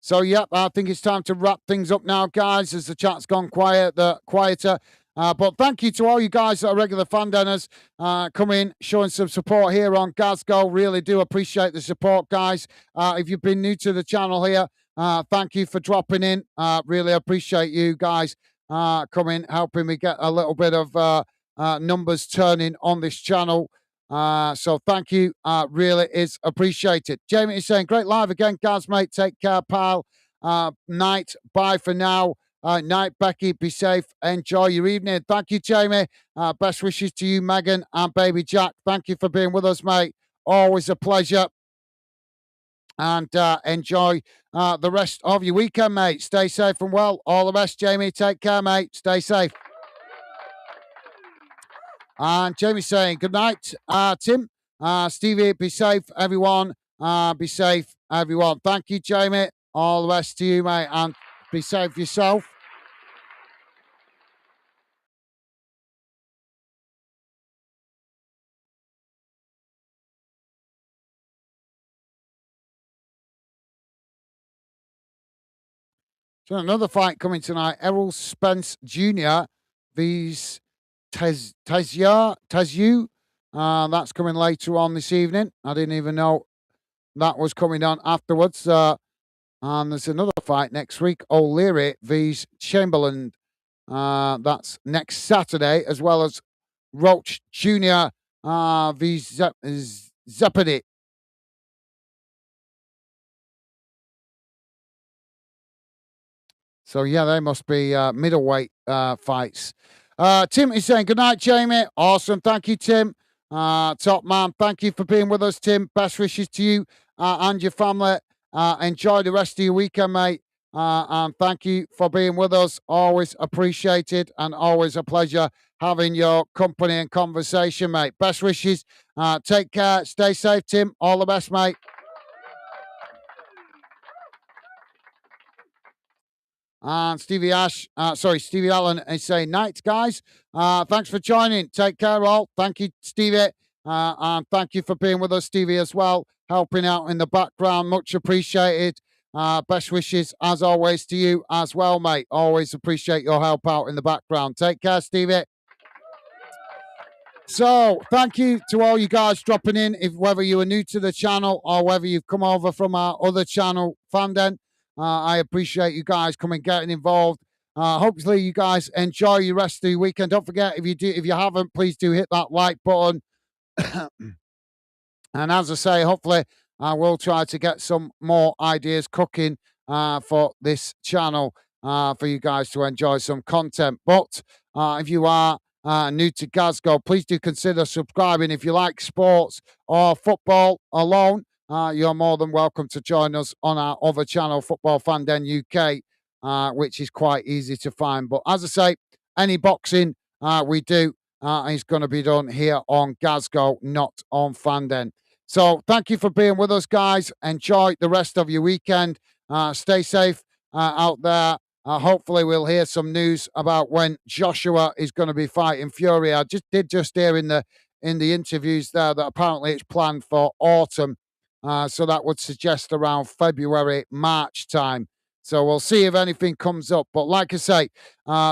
So, yep, I think it's time to wrap things up now, guys, as the chat's gone quieter. But thank you to all you guys that are regular fan donors coming, showing some support here on Glasgow. Really do appreciate the support, guys. If you've been new to the channel here, thank you for dropping in. Really appreciate you guys coming, helping me get a little bit of numbers turning on this channel. So thank you. Really is appreciated. Jamie is saying, great live again, Gaz, mate. Take care, pal. Night. Bye for now. Night, Becky. Be safe. Enjoy your evening. Thank you, Jamie. Best wishes to you, Megan and baby Jack. Thank you for being with us, mate. Always a pleasure. And enjoy the rest of your weekend, mate. Stay safe and well. All the best, Jamie. Take care, mate. Stay safe. And Jamie's saying, good night, Tim. Stevie, be safe, everyone. Be safe, everyone. Thank you, Jamie. All the best to you, mate. And be safe yourself. So another fight coming tonight. Errol Spence Jr. vs. Tezu. That's coming later on this evening. I didn't even know that was coming on afterwards. And there's another fight next week. O'Leary vs. Chamberlain. That's next Saturday, as well as Roach Jr. Vs. Zepedi. So, yeah, they must be middleweight fights. Tim is saying, good night, Jamie. Awesome. Thank you, Tim. Top man. Thank you for being with us, Tim. Best wishes to you and your family. Enjoy the rest of your weekend, mate. And thank you for being with us. Always appreciated and always a pleasure having your company and conversation, mate. Best wishes. Take care. Stay safe, Tim. All the best, mate. And Stevie Allen is saying, night, guys. Thanks for joining. Take care, all. Thank you, Stevie. And thank you for being with us, Stevie, as well. Helping out in the background. Much appreciated. Best wishes, as always, to you as well, mate. Always appreciate your help out in the background. Take care, Stevie. So, thank you to all you guys dropping in, whether you are new to the channel or whether you've come over from our other channel, Fanden. I appreciate you guys coming, getting involved. Hopefully, you guys enjoy your rest of the weekend. Don't forget, if you haven't, please do hit that like button. And as I say, hopefully, I will try to get some more ideas cooking for this channel for you guys to enjoy some content. But if you are new to Glasgow, please do consider subscribing. If you like sports or football alone, you're more than welcome to join us on our other channel, Football Fanden UK, which is quite easy to find. But as I say, any boxing we do is going to be done here on Glasgow, not on Fanden. So thank you for being with us, guys. Enjoy the rest of your weekend. Stay safe out there. Hopefully, we'll hear some news about when Joshua is going to be fighting Fury. I did hear in the interviews there that apparently it's planned for autumn. So that would suggest around February, March time. So we'll see if anything comes up. But like I say,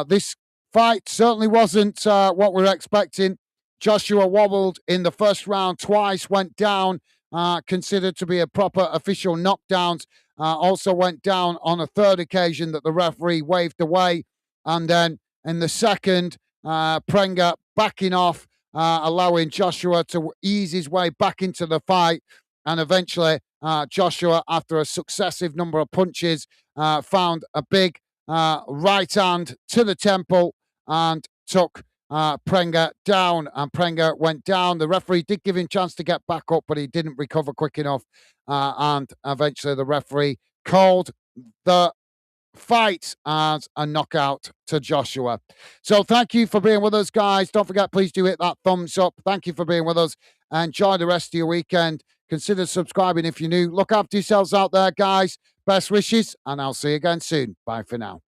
this fight certainly wasn't what we were expecting. Joshua wobbled in the first round twice, went down, considered to be a proper official knockdowns. Also went down on a third occasion that the referee waved away. And then in the second, Prenga backing off, allowing Joshua to ease his way back into the fight. And eventually, Joshua, after a successive number of punches, found a big right hand to the temple and took Prenga down, and Prenga went down. The referee did give him a chance to get back up, but he didn't recover quick enough. And eventually the referee called the fight as a knockout to Joshua. So thank you for being with us, guys. Don't forget, please do hit that thumbs up. Thank you for being with us. Enjoy the rest of your weekend. Consider subscribing if you're new. Look after yourselves out there, guys. Best wishes, and I'll see you again soon. Bye for now.